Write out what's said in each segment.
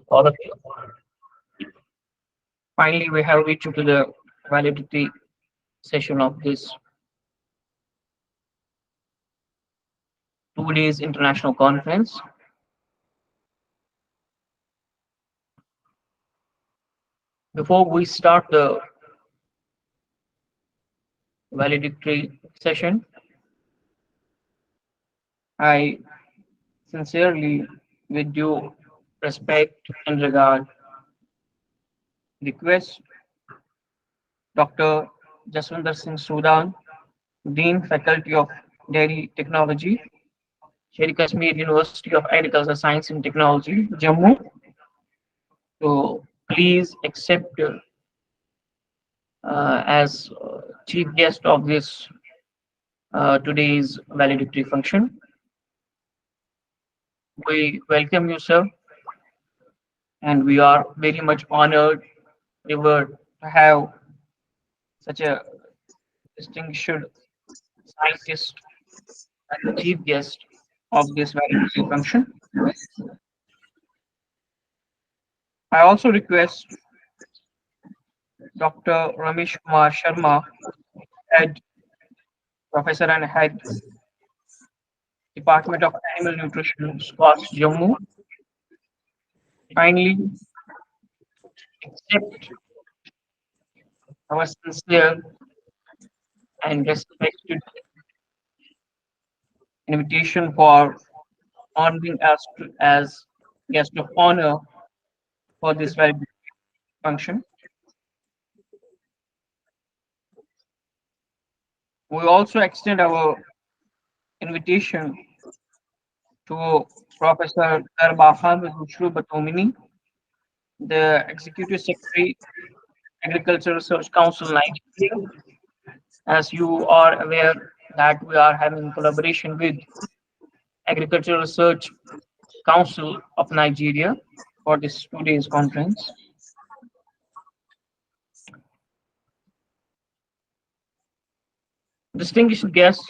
all of you. Finally, we have reached to the validity session of this 2 days international conference. Before we start the validity session, I sincerely, with due respect and regard, request Dr. Jaswinder Singh Sudan, Dean Faculty of Dairy Technology, Sri Kashmir University of Agriculture Science and Technology, Jammu, to please accept as chief guest of this today's valedictory function. We welcome you, sir, and we are very much honored, revered to have such a distinguished scientist as the chief guest of this valedictory function. I also request Dr. Ramesh Kumar Sharma, head professor and head Department of Animal Nutrition, SCOTS, Jammu, kindly accept our sincere and respected invitation for honoring us as guest of honor for this very big function. We also extend our invitation to Professor Darbaha Bushru Batomini, the Executive Secretary, Agricultural Research Council Nigeria. As you are aware that we are having collaboration with Agricultural Research Council of Nigeria for this 2 days conference. Distinguished guests,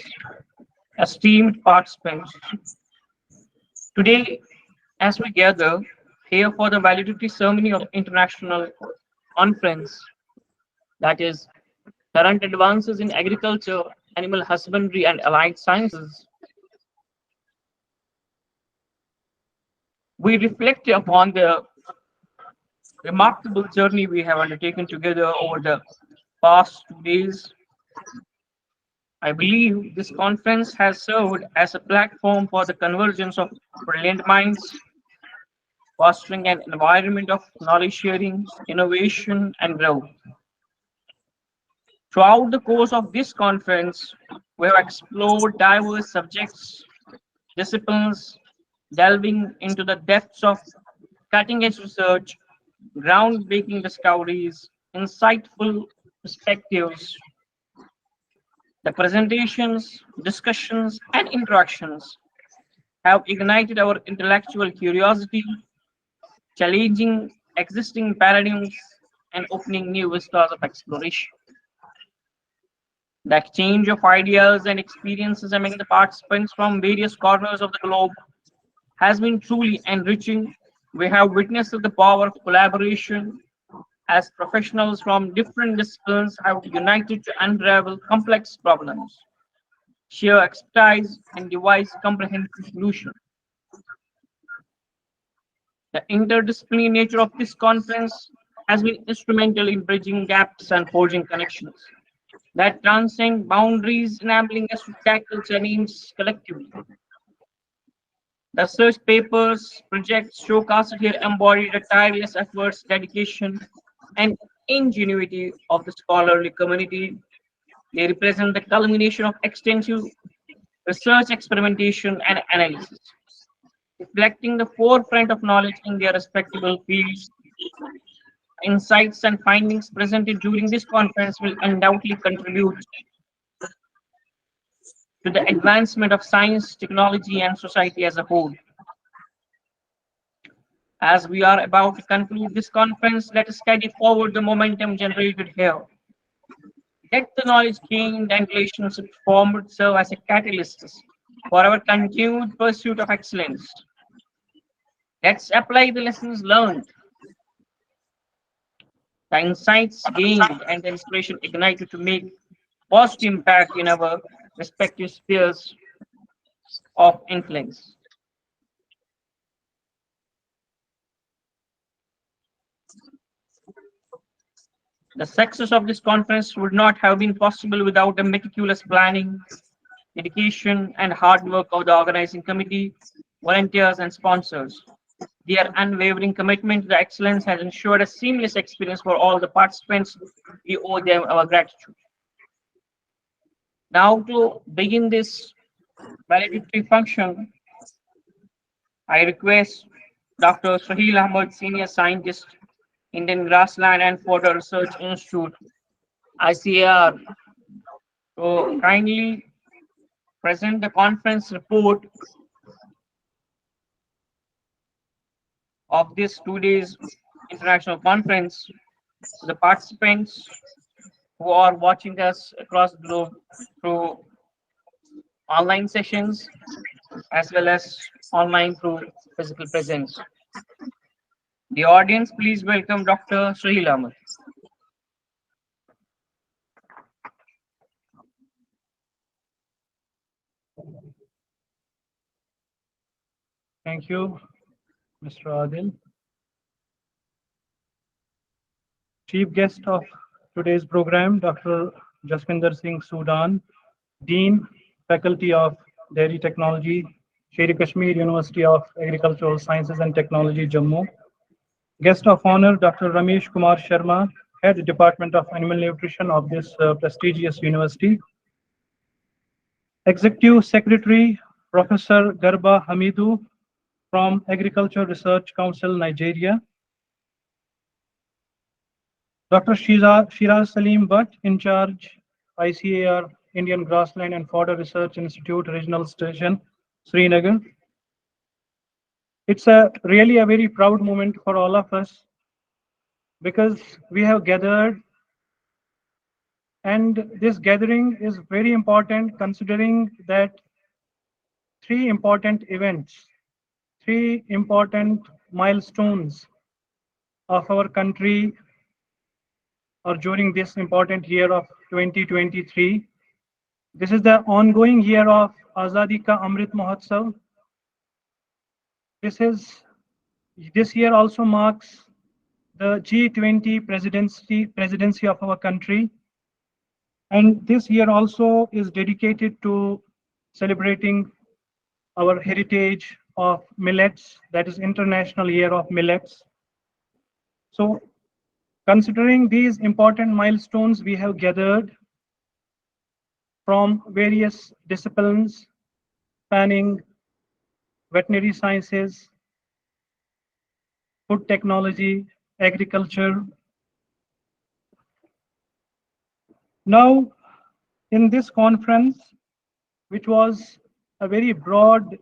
esteemed participants, today as we gather here for the validity ceremony of international conference, that is current advances in agriculture, animal husbandry and allied sciences, we reflect upon the remarkable journey we have undertaken together over the past 2 days. I believe this conference has served as a platform for the convergence of brilliant minds, fostering an environment of knowledge sharing, innovation, and growth. Throughout the course of this conference, we have explored diverse subjects, disciplines, delving into the depths of cutting edge research, groundbreaking discoveries, insightful perspectives. The presentations, discussions, and interactions have ignited our intellectual curiosity, challenging existing paradigms, and opening new vistas of exploration. The exchange of ideas and experiences among the participants from various corners of the globe has been truly enriching. We have witnessed the power of collaboration as professionals from different disciplines have united to unravel complex problems, share expertise, and devise comprehensive solutions. The interdisciplinary nature of this conference has been instrumental in bridging gaps and forging connections that transcend boundaries, enabling us to tackle challenges collectively. The research papers, projects showcased here embody the tireless efforts, dedication, and ingenuity of the scholarly community. They represent the culmination of extensive research, experimentation, and analysis, reflecting the forefront of knowledge in their respective fields. Insights and findings presented during this conference will undoubtedly contribute to the advancement of science, technology, and society as a whole. As we are about to conclude this conference, let us carry forward the momentum generated here. Let the knowledge gained and relationships formed serve as a catalyst for our continued pursuit of excellence. Let's apply the lessons learned, the insights gained, and the inspiration ignited to make positive impact in our respective spheres of influence. The success of this conference would not have been possible without the meticulous planning, dedication, and hard work of the organizing committee, volunteers, and sponsors. Their unwavering commitment to the excellence has ensured a seamless experience for all the participants. We owe them our gratitude. Now, to begin this valedictory function, I request Dr. Sahil Ahmed, Senior Scientist, Indian Grassland and Fodder Research Institute, ICAR, to kindly present the conference report of this 2 days international conference to the participants who are watching us across the globe through online sessions as well as online through physical presence. The audience, please welcome Dr. Sahil Ahmed. Thank you, Mr. Adil. Chief guest of today's program, Dr. Jaswinder Singh Sudan, Dean, Faculty of Dairy Technology, Sher Kashmir University of Agricultural Sciences and Technology, Jammu. Guest of honor, Dr. Ramesh Kumar Sharma, Head Department of Animal Nutrition of this prestigious university. Executive Secretary, Professor Garba Hamidu from Agriculture Research Council, Nigeria. Dr. Shiraz Salim Butt, in charge, ICAR, Indian Grassland and Fodder Research Institute, Regional Station, Srinagar. It's really a very proud moment for all of us because we have gathered, and this gathering is very important considering that three important events, three important milestones of our country or during this important year of 2023. This is the ongoing year of Azadi Ka Amrit Mahotsav. This year also marks the G20 presidency of our country, and this year also is dedicated to celebrating our heritage of millets, that is International Year of Millets. So considering these important milestones, we have gathered from various disciplines spanning veterinary sciences, food technology, agriculture. Now, in this conference, which was a very broad,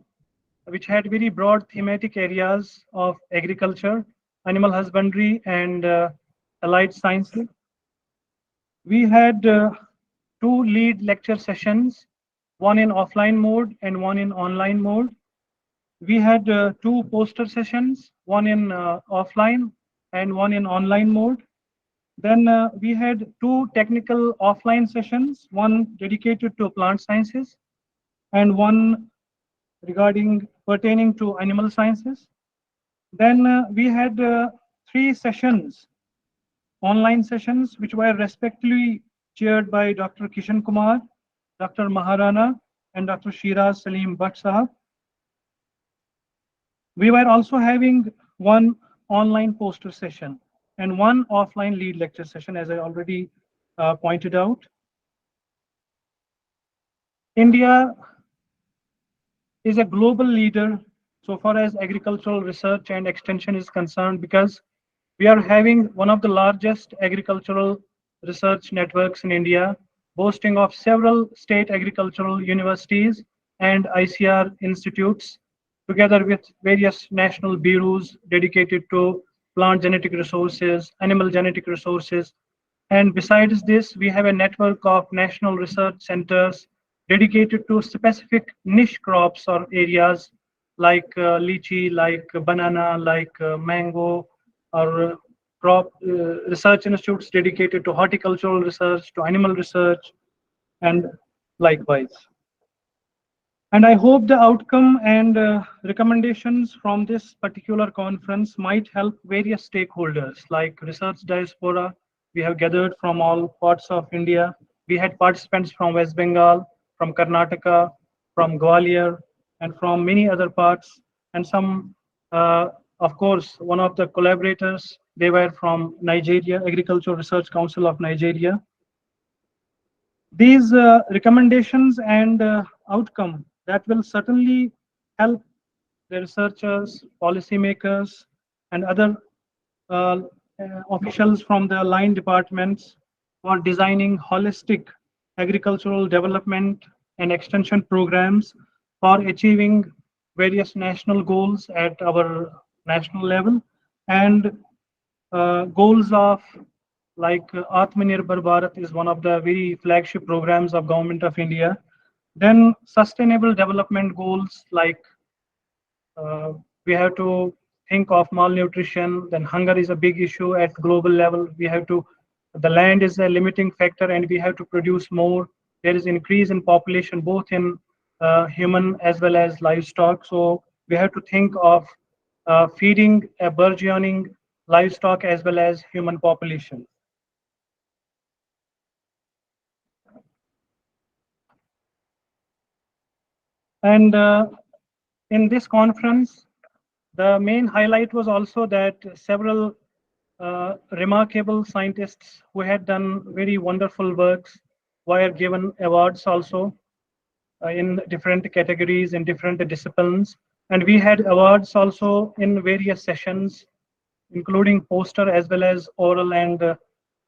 which had very broad thematic areas of agriculture, animal husbandry, and allied sciences, we had two lead lecture sessions, one in offline mode and one in online mode. We had two poster sessions, one in offline and one in online mode. Then we had two technical offline sessions, one dedicated to plant sciences and one regarding pertaining to animal sciences. Then we had three sessions, online sessions, which were respectively chaired by Dr. Kishan Kumar, Dr. Maharana, and Dr. Shiraz Salim Butt Sahab. We were also having one online poster session and one offline lead lecture session, as I already pointed out. India is a global leader so far as agricultural research and extension is concerned because we are having one of the largest agricultural research networks in India, boasting of several state agricultural universities and ICR institutes, together with various national bureaus dedicated to plant genetic resources, animal genetic resources. And besides this, we have a network of national research centers dedicated to specific niche crops or areas like lychee, like banana, like mango, or crop research institutes dedicated to horticultural research, to animal research, and likewise. And I hope the outcome and recommendations from this particular conference might help various stakeholders like research diaspora. We have gathered from all parts of India. We had participants from West Bengal, from Karnataka, from Gwalior, and from many other parts. And some, of course, one of the collaborators, they were from Nigeria, Agricultural Research Council of Nigeria. These recommendations and outcome that will certainly help the researchers, policymakers, and other uh, officials from the line departments for designing holistic agricultural development and extension programs for achieving various national goals at our national level and goals of like Atmanirbhar Bharat is one of the very flagship programs of Government of India. Then sustainable development goals like we have to think of malnutrition. Then hunger is a big issue at global level. We have to the land is a limiting factor, and we have to produce more. There is increase in population both in human as well as livestock. So we have to think of feeding a burgeoning livestock as well as human population. And in this conference, the main highlight was also that several remarkable scientists who had done very wonderful works were given awards also in different categories, in different disciplines. And we had awards also in various sessions, including poster as well as oral and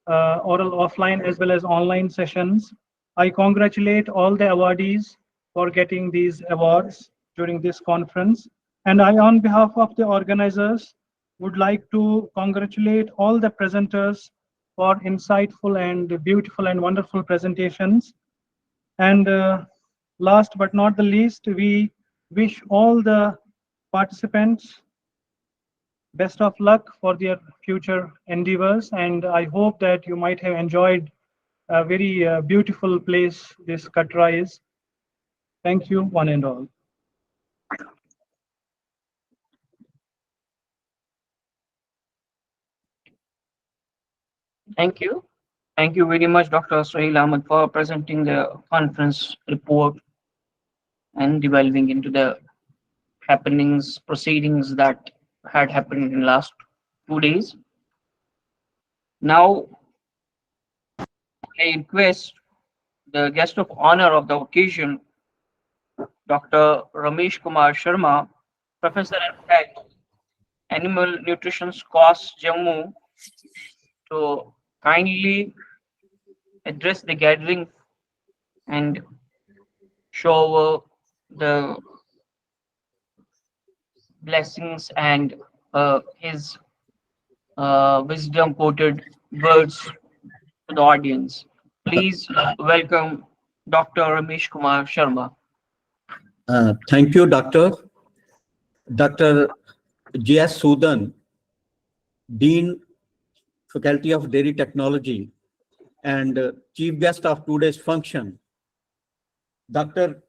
oral offline as well as online sessions. I congratulate all the awardees for getting these awards during this conference. And I, on behalf of the organizers, would like to congratulate all the presenters for insightful and beautiful and wonderful presentations. And last but not the least, we wish all the participants best of luck for their future endeavors. And I hope that you might have enjoyed a very beautiful place this Katra is. Thank you, one and all. Thank you. Thank you very much, Dr. Sohail Ahmed, for presenting the conference report and delving into the happenings, proceedings that had happened in the last 2 days. Now, I request the guest of honor of the occasion, Dr. Ramesh Kumar Sharma, Professor at Animal Nutrition Course, Jammu, to kindly address the gathering and show the blessings and his wisdom quoted words to the audience. Please welcome Dr. Ramesh Kumar Sharma. Thank you, Dr. G.S. Sudan, Dean, Faculty of Dairy Technology, and Chief Guest of today's function, Dr.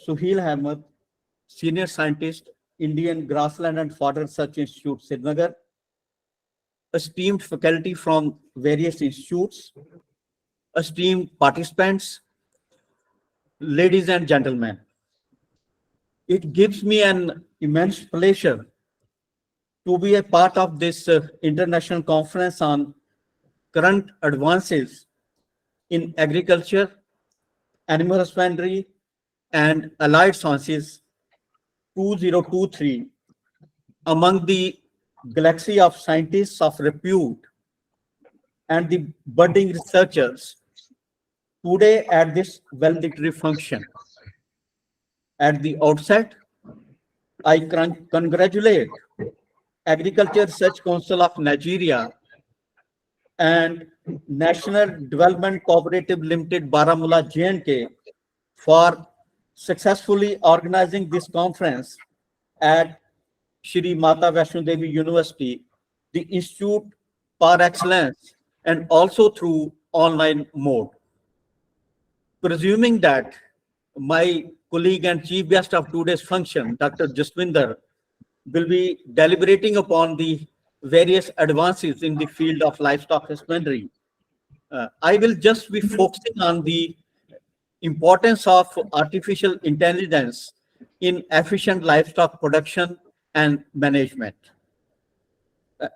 Suhail Ahmed, Senior Scientist, Indian Grassland and Fodder Research Institute, Srinagar, esteemed faculty from various institutes, esteemed participants, ladies and gentlemen. It gives me an immense pleasure to be a part of this international conference on current advances in agriculture, animal husbandry, and allied sciences 2023 among the galaxy of scientists of repute and the budding researchers today at this valedictory function. At the outset, I congratulate Agriculture Research Council of Nigeria and National Development Cooperative Limited Baramulla J&K for successfully organizing this conference at Shri Mata Vaishno Devi University, the Institute par excellence, and also through online mode. Presuming that my colleague and chief guest of today's function, Dr. Jaswinder, will be deliberating upon the various advances in the field of livestock husbandry, I will just be focusing on the importance of artificial intelligence in efficient livestock production and management.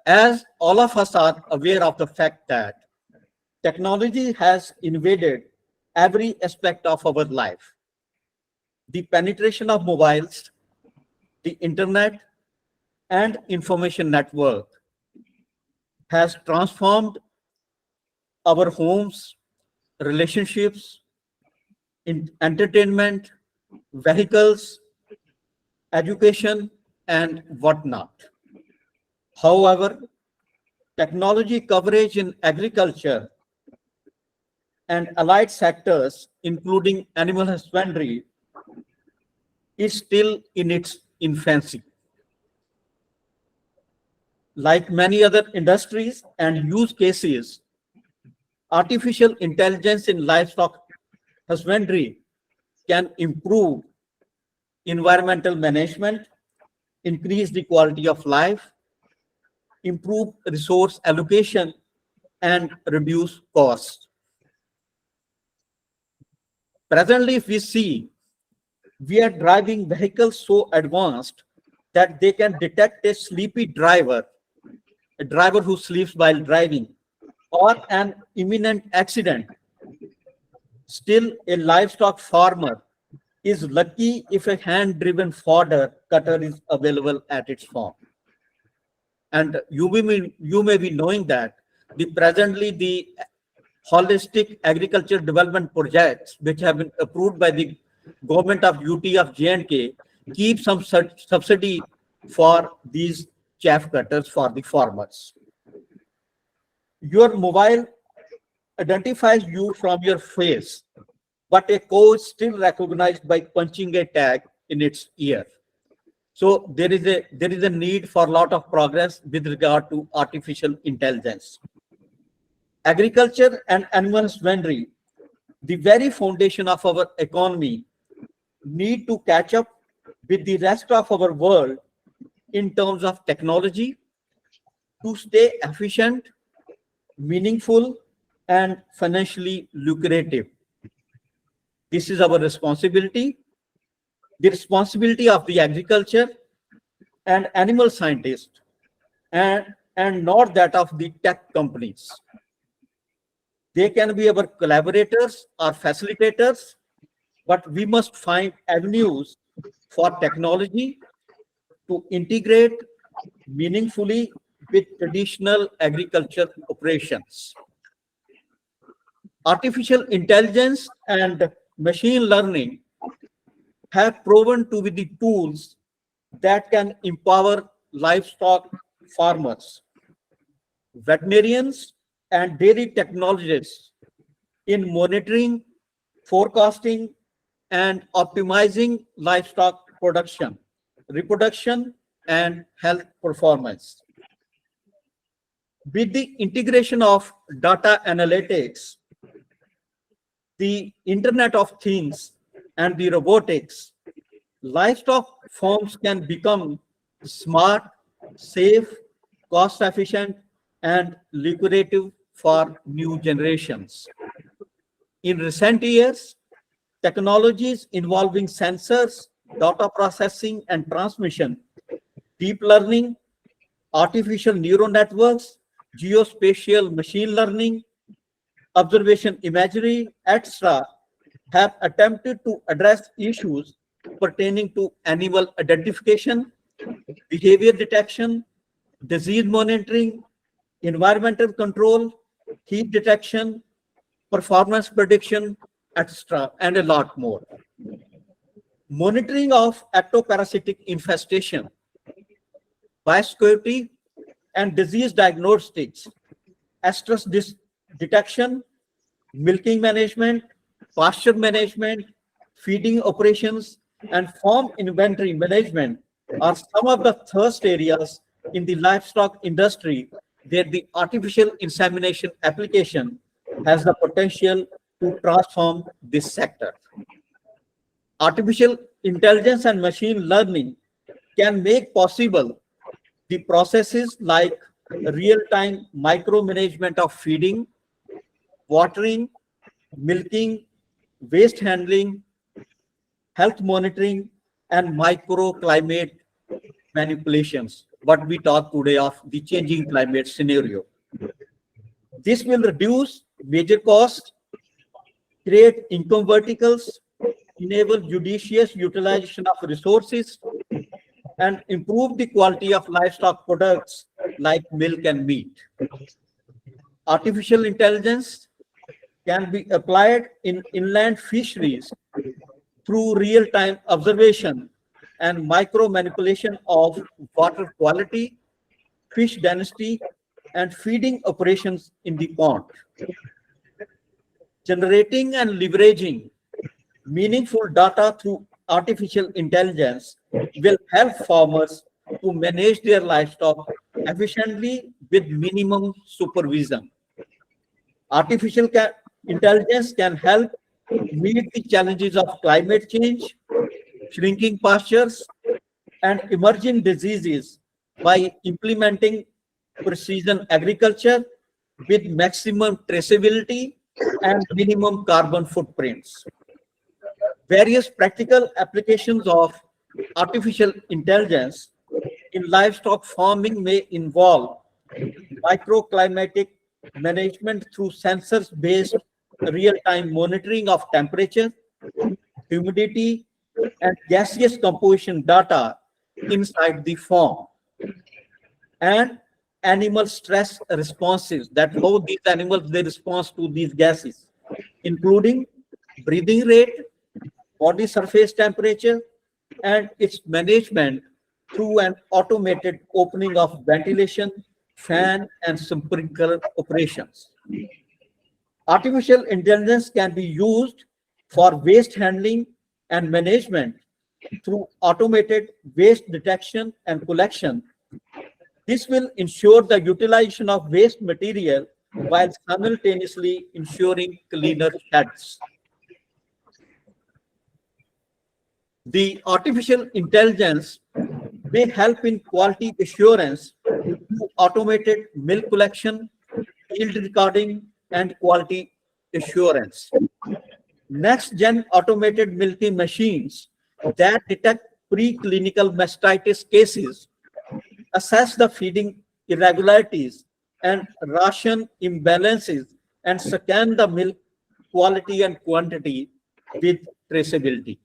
As all of us are aware of the fact that technology has invaded every aspect of our life. The penetration of mobiles, the internet, and information network has transformed our homes, relationships, in entertainment, vehicles, education, and whatnot. However, technology coverage in agriculture and allied sectors, including animal husbandry, is still in its infancy. Like many other industries and use cases, artificial intelligence in livestock husbandry can improve environmental management, increase the quality of life, improve resource allocation, and reduce costs. Presently, if we see, we are driving vehicles so advanced that they can detect a sleepy driver, a driver who sleeps while driving, or an imminent accident. Still, a livestock farmer is lucky if a hand-driven fodder cutter is available at its farm. And you may be knowing that presently the holistic agriculture development projects which have been approved by the government of UT of J&K keep some subsidy for these chaff cutters for the farmers. Your mobile identifies you from your face, but a cow is still recognized by punching a tag in its ear. So there is a need for a lot of progress with regard to artificial intelligence. Agriculture and animal husbandry, the very foundation of our economy, need to catch up with the rest of our world in terms of technology to stay efficient, meaningful, and financially lucrative. This is our responsibility, the responsibility of the agriculture and animal scientists, and not that of the tech companies. They can be our collaborators or facilitators, but we must find avenues for technology to integrate meaningfully with traditional agriculture operations. Artificial intelligence and machine learning have proven to be the tools that can empower livestock farmers, veterinarians, and dairy technologists in monitoring, forecasting, and optimizing livestock production, reproduction, and health performance. With the integration of data analytics, the Internet of Things, and the robotics, livestock farms can become smart, safe, cost efficient, and lucrative for new generations. In recent years, technologies involving sensors, data processing and transmission, deep learning, artificial neural networks, geospatial machine learning, observation imagery, etc., have attempted to address issues pertaining to animal identification, behavior detection, disease monitoring, environmental control, heat detection, performance prediction, etc., and a lot more. Monitoring of ectoparasitic infestation, biosecurity, and disease diagnostics, stress detection, milking management, pasture management, feeding operations, and farm inventory management are some of the thrust areas in the livestock industry where the artificial insemination application has the potential to transform this sector. Artificial intelligence and machine learning can make possible the processes like real-time micromanagement of feeding, watering, milking, waste handling, health monitoring, and microclimate manipulations. What we talk today of the changing climate scenario. This will reduce major costs, create income verticals, enable judicious utilization of resources, and improve the quality of livestock products like milk and meat. Artificial intelligence can be applied in inland fisheries through real-time observation and micro manipulation of water quality, fish density, and feeding operations in the pond. Generating and leveraging meaningful data through artificial intelligence will help farmers to manage their livestock efficiently with minimum supervision. Artificial intelligence can help meet the challenges of climate change, shrinking pastures, and emerging diseases by implementing precision agriculture with maximum traceability and minimum carbon footprints. Various practical applications of artificial intelligence in livestock farming may involve microclimatic management through sensors-based real-time monitoring of temperature, humidity, and gaseous composition data inside the farm, and animal stress responses, that how these animals they respond to these gases, including breathing rate, body surface temperature, and its management through an automated opening of ventilation, fan, and sprinkler operations. Artificial intelligence can be used for waste handling and management through automated waste detection and collection. This will ensure the utilization of waste material while simultaneously ensuring cleaner sheds. The artificial intelligence may help in quality assurance through automated milk collection, yield recording, and quality assurance. Next-gen automated milking machines that detect preclinical mastitis cases, assess the feeding irregularities and ration imbalances, and scan the milk quality and quantity with traceability.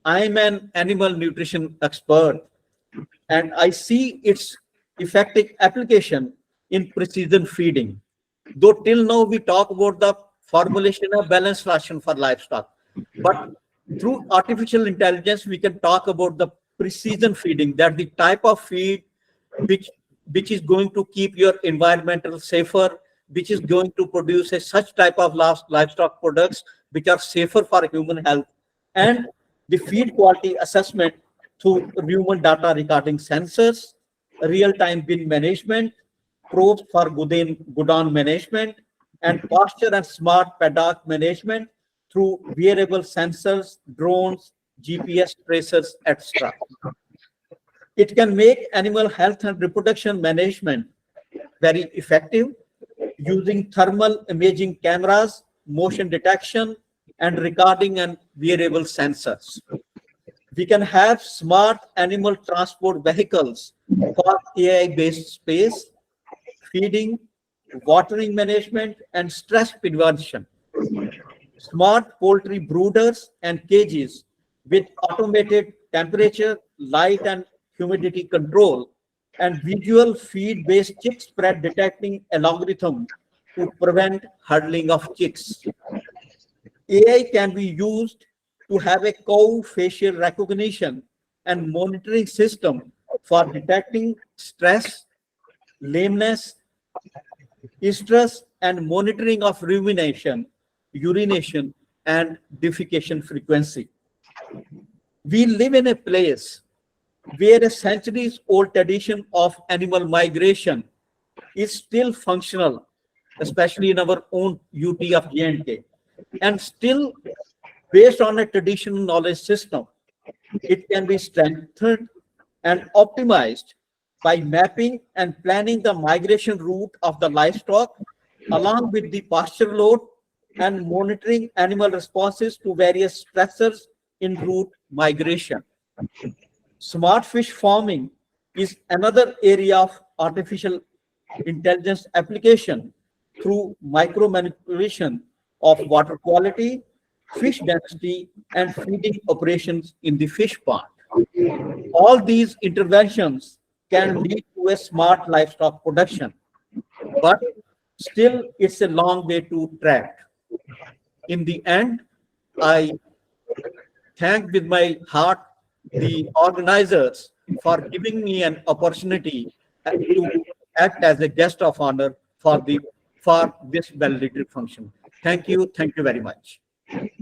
I'm an animal nutrition expert, and I see its effective application in precision feeding. Though till now we talk about the formulation of balanced ration for livestock, but through artificial intelligence we can talk about the precision feeding, that the type of feed which which is going to keep your environmental safer, which is going to produce a such type of livestock products which are safer for human health, and the feed quality assessment through human data regarding sensors, real-time bin management, probes for godown management, and pasture and smart paddock management through wearable sensors, drones, GPS tracers, etc. It can make animal health and reproduction management very effective using thermal imaging cameras, motion detection, and recording and wearable sensors. We can have smart animal transport vehicles for AI-based space, feeding, watering management, and stress prevention. Smart poultry brooders and cages with automated temperature, light, and humidity control, and visual feed-based chick spread detecting algorithm to prevent huddling of chicks. AI can be used to have a cow facial recognition and monitoring system for detecting stress, lameness, stress, and monitoring of rumination, urination, and defecation frequency. We live in a place where a centuries-old tradition of animal migration is still functional, especially in our own UT of J&K, and still based on a traditional knowledge system. It can be strengthened and optimized by mapping and planning the migration route of the livestock along with the pasture load and monitoring animal responses to various stressors in route migration. Smart fish farming is another area of artificial intelligence application through micro manipulation of water quality, fish density, and feeding operations in the fish pond. All these interventions can lead to a smart livestock production, but still it's a long way to track. In the end, I thank with my heart the organizers for giving me an opportunity to act as a guest of honor for this validity function. Thank you very much. Thank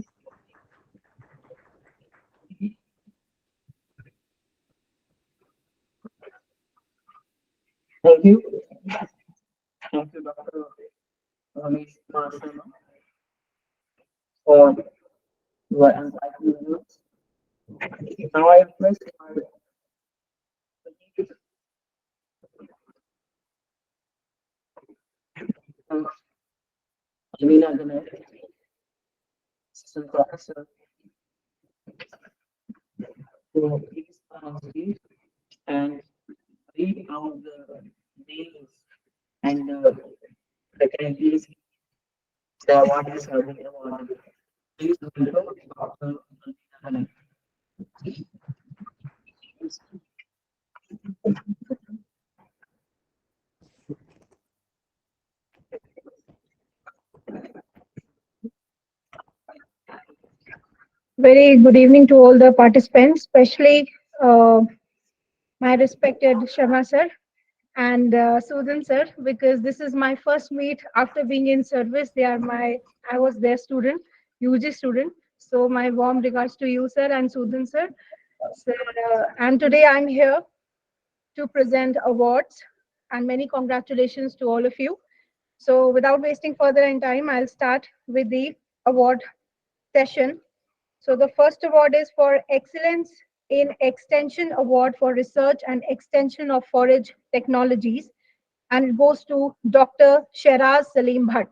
you. Thank you, Dr. Ramesh Sharma, for your enlightened views. Now I request my colleague, Amina Ganesh, assistant professor, to please come on stage and read out the names and the categories the awardees have been awarded. Please welcome Dr. Amina Ganesh. Very good evening to all the participants, especially uh, my respected Sharma sir and Sudan sir, because this is my first meet after being in service. I was their student, UG student. So my warm regards to you, sir, and Sudan sir. Sir, and today I'm here to present awards and many congratulations to all of you. So without wasting further in time, I'll start with the award session. So the first award is for Excellence in Extension Award for Research and Extension of Forage Technologies, and it goes to Dr. Sheraz Salim Bhatt.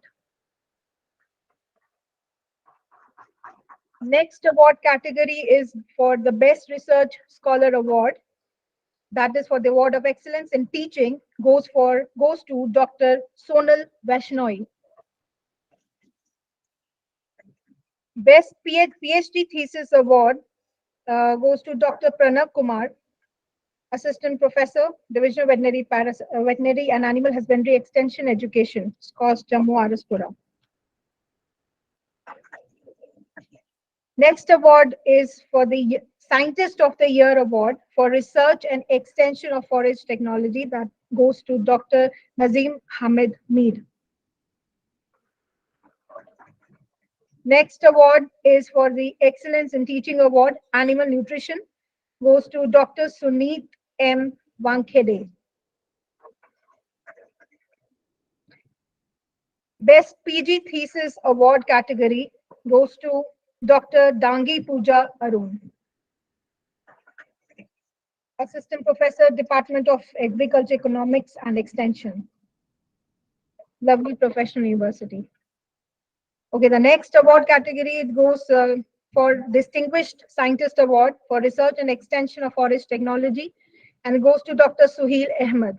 Next award category is for the Best Research Scholar Award. That is for the Award of Excellence in Teaching, goes to Dr. Sonal Vaishnoi. Best PhD Thesis Award goes to Dr. Pranav Kumar, Assistant Professor, Division of Veterinary and Animal Husbandry Extension Education, SCOS Jammu Araspura. Next award is for the Scientist of the Year Award for Research and Extension of Forage Technology. That goes to Dr. Nazim Hamid Mir. Next award is for the Excellence in Teaching Award, Animal Nutrition, goes to Dr. Suneet M. Wankhede. Best PG Thesis Award category goes to Dr. Dangi Pooja Arun, Assistant Professor, Department of Agriculture Economics and Extension, Lovely Professional University. Okay, the next award category it goes for Distinguished Scientist Award for Research and Extension of Forest Technology, and it goes to Dr. Suhail Ahmed.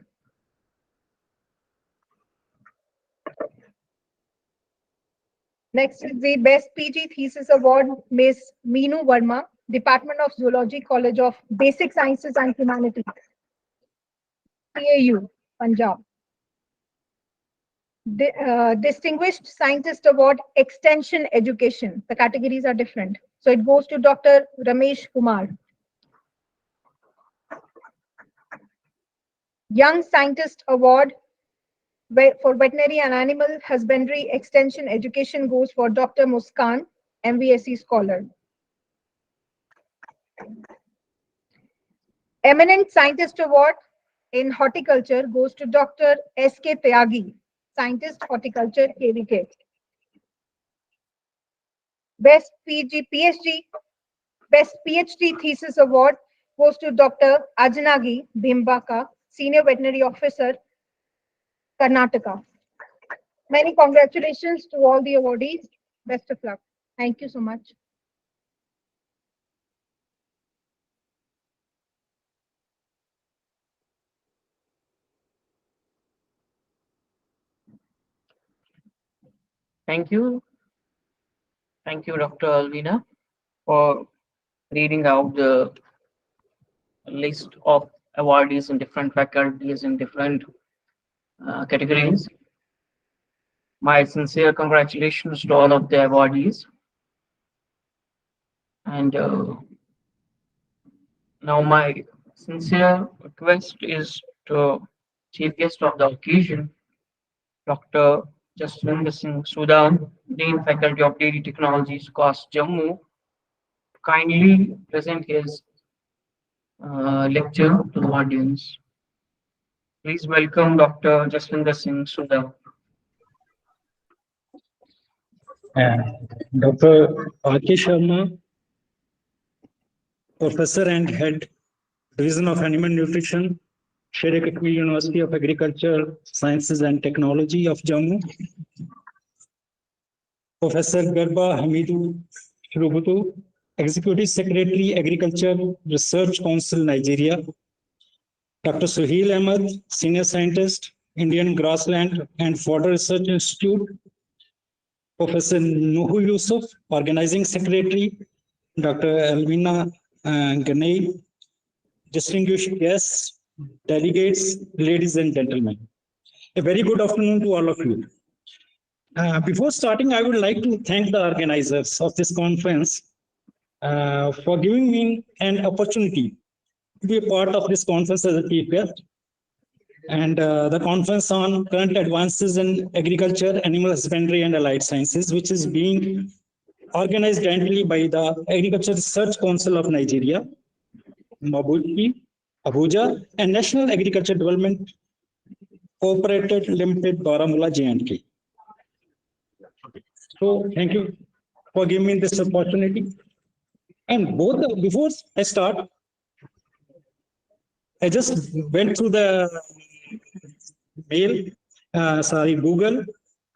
Next is the Best PG Thesis Award, Ms. Meenu Verma, Department of Zoology, College of Basic Sciences and Humanities, CAU, Punjab. Distinguished Scientist Award, Extension Education. The categories are different. So it goes to Dr. Ramesh Kumar. Young Scientist Award for Veterinary and Animal Husbandry Extension Education goes for Dr. Muskan, MVSC scholar. Eminent Scientist Award in Horticulture goes to Dr. S.K. Tyagi, Scientist Horticulture KVK. Best Best PhD Thesis Award goes to Dr. Ajanagi Bhimbaka, Senior Veterinary Officer, Karnataka. Many congratulations to all the awardees. Best of luck. Thank you so much. Thank you. Thank you, Dr. Alvina, for reading out the list of awardees in different faculties in different categories. My sincere congratulations to all of the awardees. And now my sincere request is to chief guest of the occasion, Dr. Jaswinder Singh Sudan, Dean Faculty of Dairy Technologies, COS Jammu, to kindly present his lecture to the audience. Please welcome Dr. Jaswinder Singh Sudan. Dr. R.K. Sharma, Professor and Head, Division of Animal Nutrition, Sher Kashmir University of Agriculture, Sciences and Technology of Jammu. Professor Garba Hamidu Shrubutu, Executive Secretary, Agriculture Research Council, Nigeria. Dr. Suhail Ahmed, Senior Scientist, Indian Grassland and Fodder Research Institute. Professor Nuhu Yusuf, Organizing Secretary, Dr. Alvina Ganei, distinguished guests, delegates, ladies and gentlemen. A very good afternoon to all of you. Before starting, I would like to thank the organizers of this conference for giving me an opportunity to be a part of this conference as a chief guest. And the conference on current advances in agriculture, animal husbandry, and allied sciences, which is being organized jointly by the Agriculture Research Council of Nigeria, Mabuchi, Abuja, and National Agriculture Development Cooperated Limited, Baramulla, J&K. So thank you for giving me this opportunity. And before I start, I just went through the Google,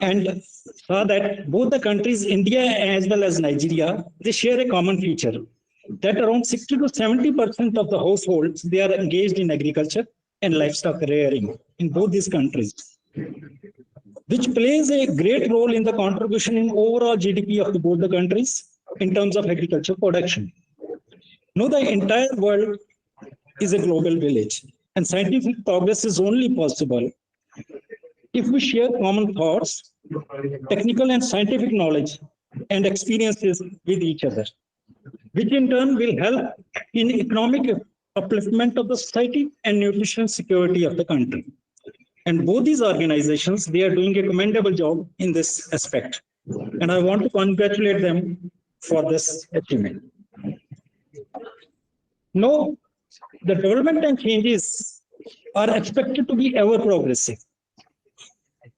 and saw that both the countries, India as well as Nigeria, they share a common feature that around 60 to 70% of the households, they are engaged in agriculture and livestock rearing in both these countries, which plays a great role in the contribution in overall GDP of both the countries in terms of agriculture production. Now, the entire world is a global village, and scientific progress is only possible if we share common thoughts, technical and scientific knowledge, and experiences with each other, which in turn will help in economic upliftment of the society and nutrition security of the country. And both these organizations, they are doing a commendable job in this aspect. And I want to congratulate them for this achievement. Now, the development and changes are expected to be ever progressive,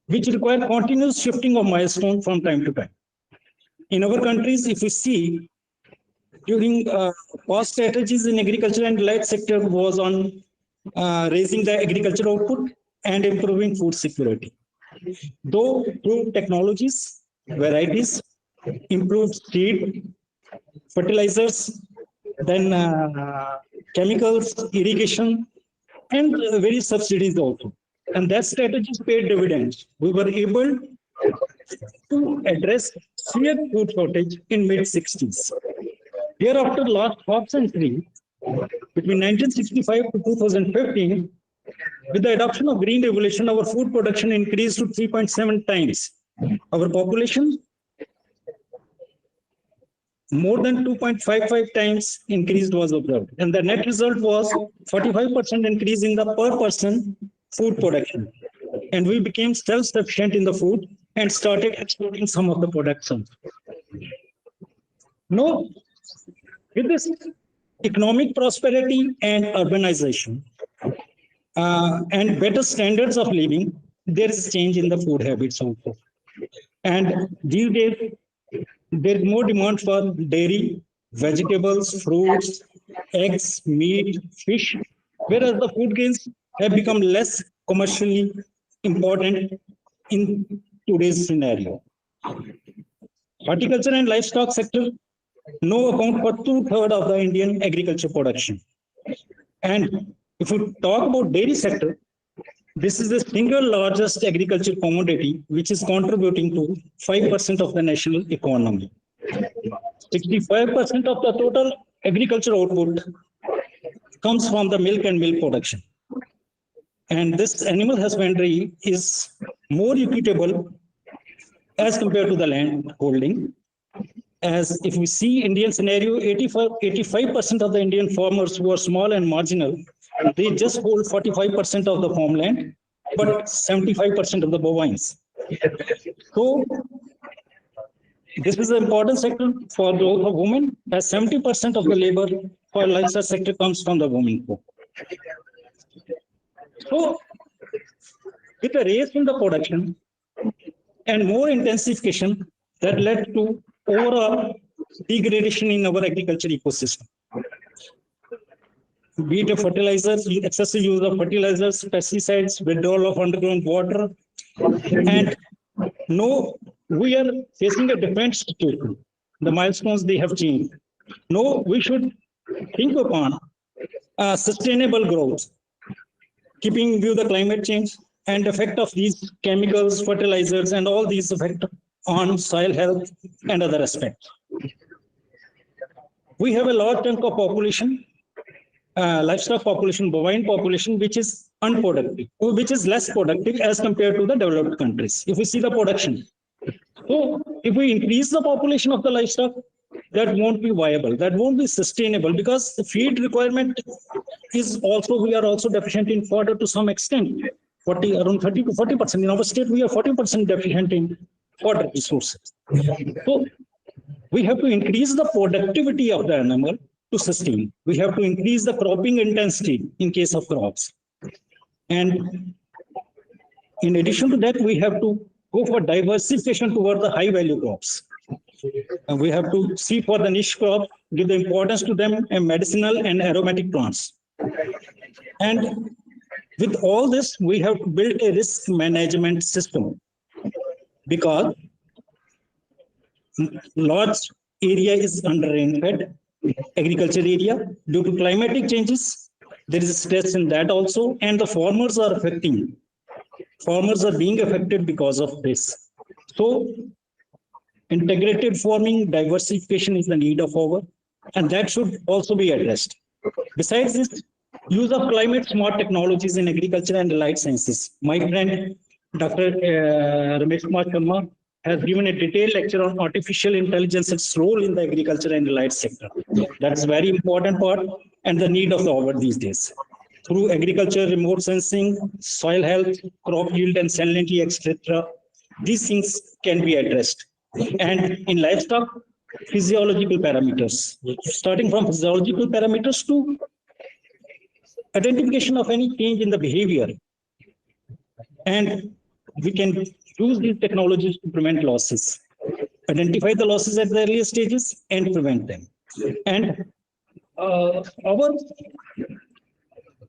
which require continuous shifting of milestones from time to time. In our countries, if we see, during past strategies in agriculture and allied sector was on raising the agriculture output and improving food security. Though through technologies, varieties, improved seed, fertilizers, then chemicals, irrigation, and various subsidies also. And that strategy paid dividends. We were able to address severe food shortage in mid-60s. Hereafter, last half century, between 1965 to 2015, with the adoption of Green Revolution, our food production increased to 3.7 times. Our population, more than 2.55 times increased was observed. And the net result was 45% increase in the per person food production. And we became self-sufficient in the food and started exporting some of the products. Now, with this economic prosperity and urbanization, and better standards of living, there is change in the food habits also. And these days, there is more demand for dairy, vegetables, fruits, eggs, meat, fish, whereas the food grains have become less commercially important in today's scenario. Horticulture and livestock sector now account for 2/3 of the Indian agriculture production. And if we talk about dairy sector, this is the single largest agriculture commodity, which is contributing to 5% of the national economy. 65% of the total agriculture output comes from the milk and milk production. And this animal husbandry is more equitable as compared to the land holding. As if we see Indian scenario, 85% of the Indian farmers who are small and marginal, they just hold 45% of the farmland, but 75% of the bovines. So this is an important sector for the women, as 70% of the labor for livestock sector comes from the women. So with a raise in the production and more intensification, that led to overall degradation in our agriculture ecosystem. Be it fertilizers, excessive use of fertilizers, pesticides, withdrawal of underground water, and no, we are facing a different situation. The milestones, they have changed. No, we should think upon sustainable growth, keeping in view the climate change and effect of these chemicals, fertilizers, and all these effect on soil health and other aspects. We have a large chunk of population, livestock population, bovine population, which is unproductive, which is less productive as compared to the developed countries. If we see the production, so if we increase the population of the livestock, that won't be viable, that won't be sustainable, because the feed requirement is also, we are also deficient in fodder to some extent. Around 30 to 40%. In our state, we are 40% deficient in fodder resources. So we have to increase the productivity of the animal to sustain. We have to increase the cropping intensity in case of crops. And in addition to that, we have to go for diversification toward the high value crops. And we have to see for the niche crop, give the importance to them, and medicinal and aromatic plants. And with all this, we have to build a risk management system, because large area is under rainfed agriculture area due to climatic changes. There is stress in that also, and the farmers are affecting. Farmers are being affected because of this. So integrated farming, diversification is the need of our, and that should also be addressed. Besides this, use of climate smart technologies in agriculture and allied sciences. My friend, Dr. Ramesh Kumar Sharma, has given a detailed lecture on artificial intelligence, its role in the agriculture and allied sector. That's a very important part and the need of the hour these days. Through agriculture, remote sensing, soil health, crop yield and salinity, etc., these things can be addressed. And in livestock, physiological parameters, starting from physiological parameters to identification of any change in the behavior. And we can use these technologies to prevent losses, identify the losses at the earliest stages and prevent them. And our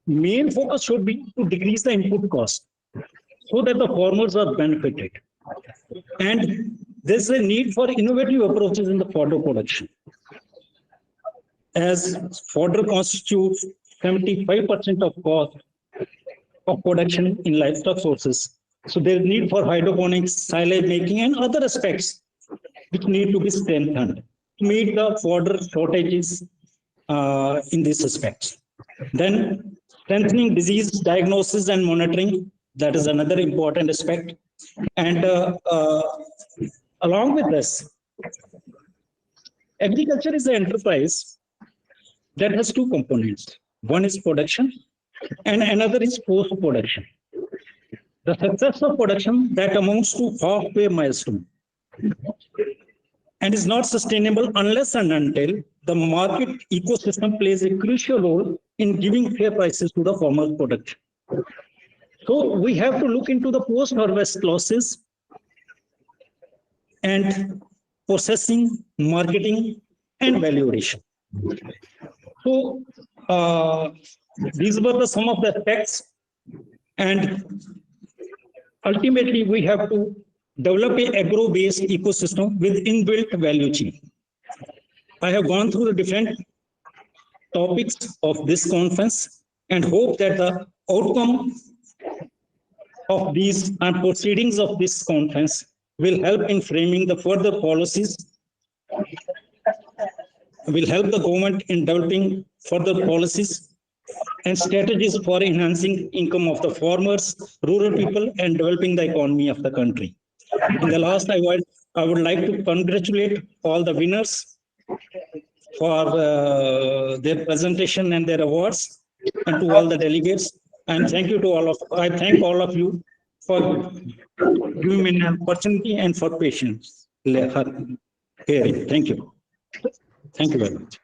main focus should be to decrease the input cost so that the farmers are benefited. And there's a need for innovative approaches in the fodder production. As fodder constitutes 75% of cost of production in livestock sources, so there is need for hydroponics, silage making, and other aspects which need to be strengthened to meet the fodder shortages in this aspect. Then strengthening disease diagnosis and monitoring, that is another important aspect. And along with this, agriculture is an enterprise that has two components. One is production and another is post-production. The success of production that amounts to halfway milestone and is not sustainable unless and until the market ecosystem plays a crucial role in giving fair prices to the farmer product. So we have to look into the post-harvest losses and processing, marketing, and valuation. So these were the some of the aspects, and ultimately we have to develop a agro-based ecosystem with inbuilt value chain. I have gone through the different topics of this conference and hope that the outcome of these and proceedings of this conference will help in framing the further policies, will help the government in developing further policies and strategies for enhancing income of the farmers, rural people, and developing the economy of the country. In the last, I would like to congratulate all the winners for their presentation and their awards, and to all the delegates. And thank you to all of, I thank all of you for giving me an opportunity and for patience. Hearing. Thank you. Thank you very much.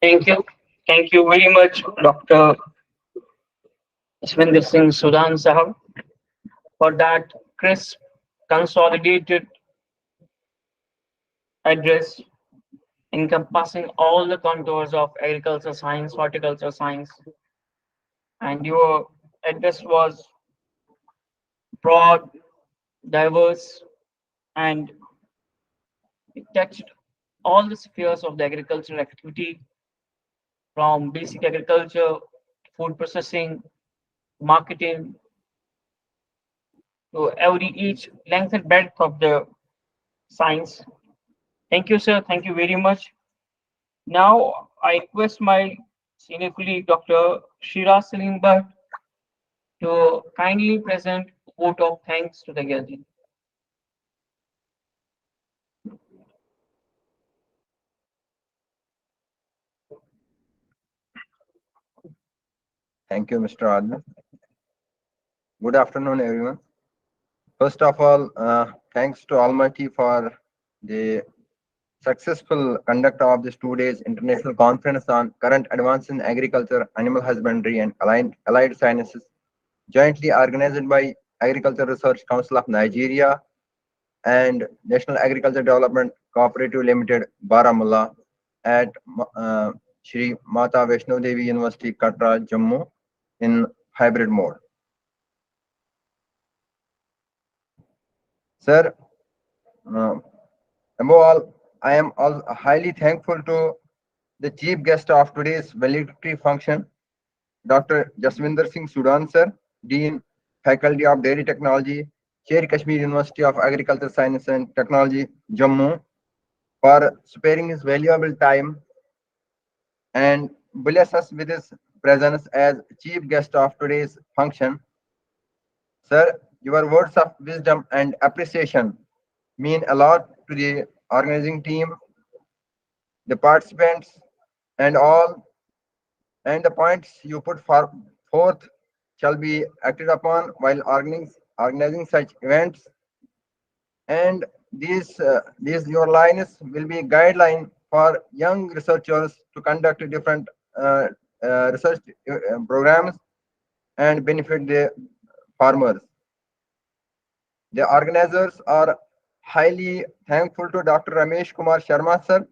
Thank you. Thank you very much, Dr. Jaswinder Singh Sudan Sahab, for that crisp, consolidated address encompassing all the contours of agriculture science, horticulture science. And your address was broad, diverse, and it touched all the spheres of the agricultural activity, from basic agriculture, food processing, marketing, to each length and breadth of the science. Thank you, sir. Thank you very much. Now, I request my senior colleague, Dr. Shira Salim Bhatt, to kindly present a vote of thanks to the gathering. Thank you, Mr. Adnan. Good afternoon, everyone. First of all, thanks to Almighty for the successful conduct of this 2 days international conference on current advances in agriculture, animal husbandry, and allied sciences, jointly organized by Agriculture Research Council of Nigeria and National Agriculture Development Cooperative Limited, Baramulla, at Shri Mata Vaishno Devi University, Katra, Jammu, in hybrid mode. Sir, above all, I am highly thankful to the chief guest of today's validity function, Dr. Jaswinder Singh Sudan, sir, Dean, Faculty of Dairy Technology, Chair, Kashmir University of Agriculture Science and Technology, Jammu, for sparing his valuable time and bless us with his presence as chief guest of today's function. Sir, your words of wisdom and appreciation mean a lot to the organizing team, the participants, and all, and the points you put forth shall be acted upon while organizing such events. And these your lines will be guideline for young researchers to conduct different research programs and benefit the farmers. The organizers are highly thankful to Dr. Ramesh Kumar Sharma, sir,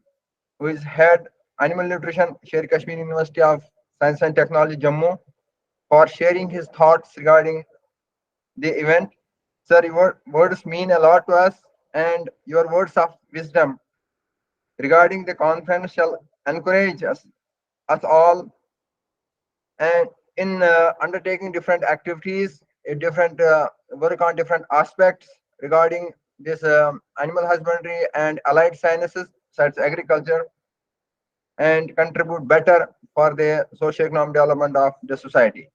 who is head Animal Nutrition, Sher Kashmir University of Science and Technology, Jammu, for sharing his thoughts regarding the event. Sir, your words mean a lot to us, and your words of wisdom regarding the conference shall encourage us all, and in undertaking different activities, different work on different aspects regarding this animal husbandry and allied sciences, such as agriculture, and contribute better for the socio-economic development of the society.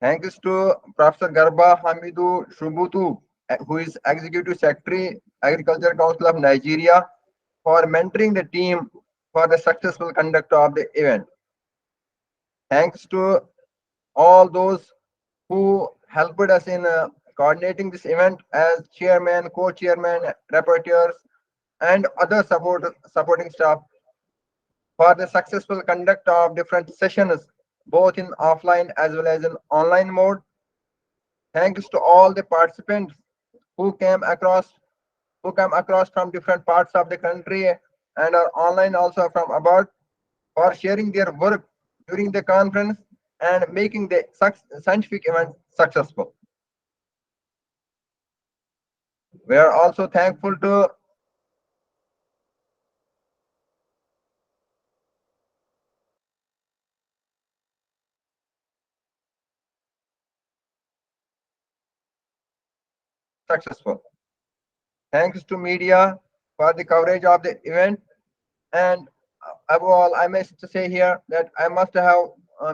Thanks to Professor Garba Hamidu Shubutu who is Executive Secretary, Agriculture Council of Nigeria, for mentoring the team for the successful conduct of the event. Thanks to all those who helped us in coordinating this event as chairman, co-chairman, rapporteurs, and other supporting staff for the successful conduct of different sessions, both in offline as well as in online mode. Thanks to all the participants who came across from different parts of the country and are online also from abroad for sharing their work during the conference and making the scientific event successful. We are also thankful to successful. Thanks to media for the coverage of the event. And above all, I must say here that I must have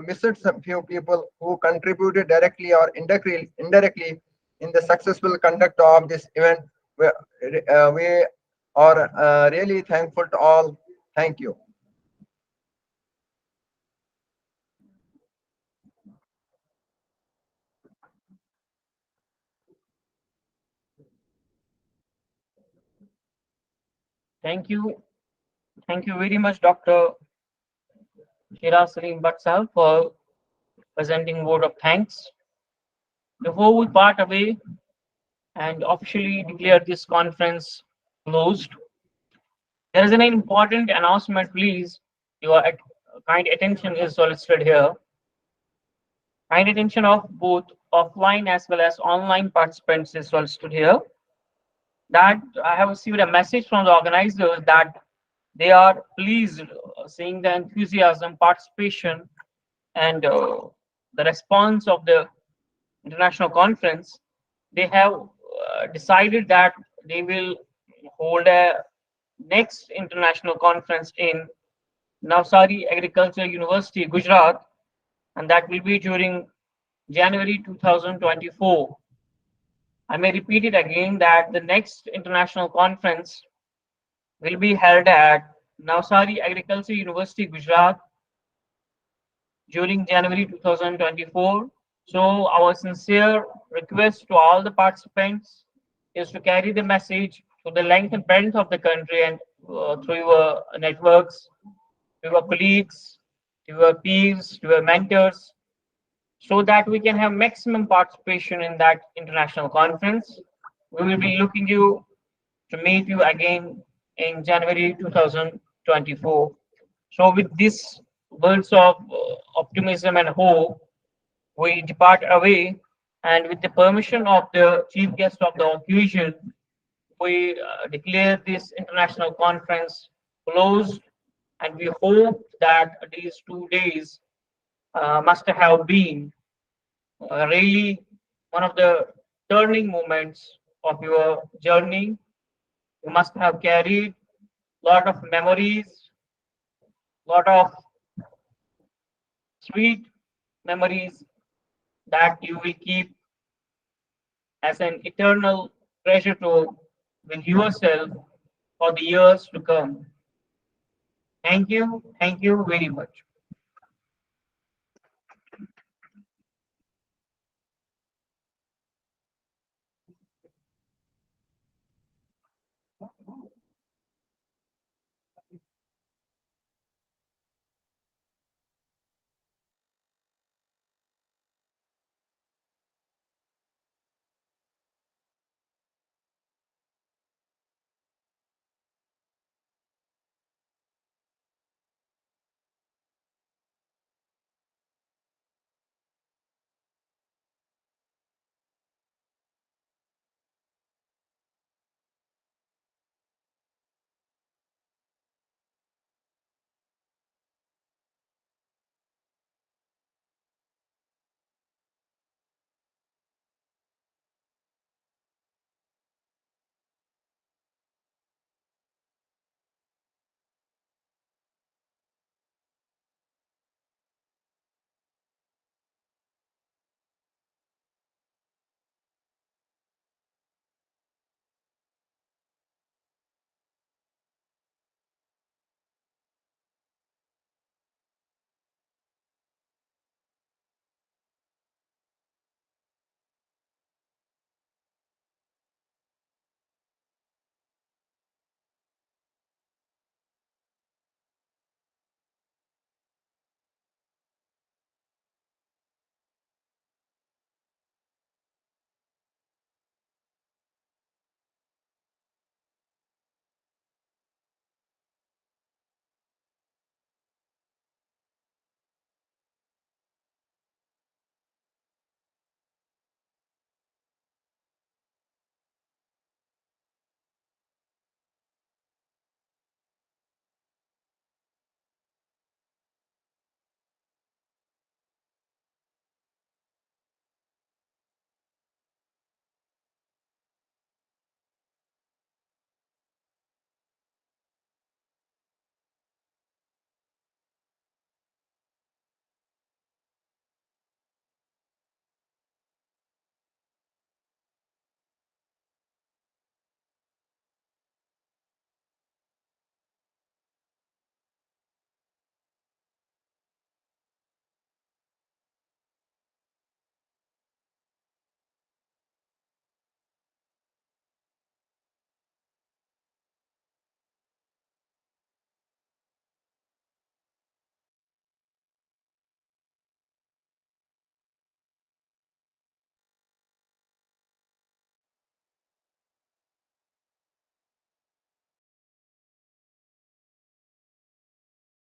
missed some few people who contributed directly or indirectly in the successful conduct of this event. We are really thankful to all. Thank you. Thank you. Thank you very much, Dr. Shira Salim Batsal, for presenting word of thanks. Before we part away and officially declare this conference closed, there is an important announcement, please. Your kind attention is solicited here. Kind attention of both offline as well as online participants is solicited here. That I have received a message from the organizers that they are pleased seeing the enthusiasm, participation, and the response of the international conference. They have decided that they will hold a next international conference in Navsari Agriculture University, Gujarat, and that will be during January 2024. I may repeat it again that the next international conference will be held at Navsari Agriculture University, Gujarat during January 2024. So our sincere request to all the participants is to carry the message to the length and breadth of the country and through your networks, to your colleagues, to your peers, to your mentors, so that we can have maximum participation in that international conference. We will be looking to meet you again in January 2024. So with this words of optimism and hope, we depart away, and with the permission of the chief guest of the occasion, we declare this international conference closed, and we hope that these 2 days must have been really one of the turning moments of your journey. You must have carried a lot of memories, lot of sweet memories that you will keep as an eternal treasure trove with yourself for the years to come. Thank you very much.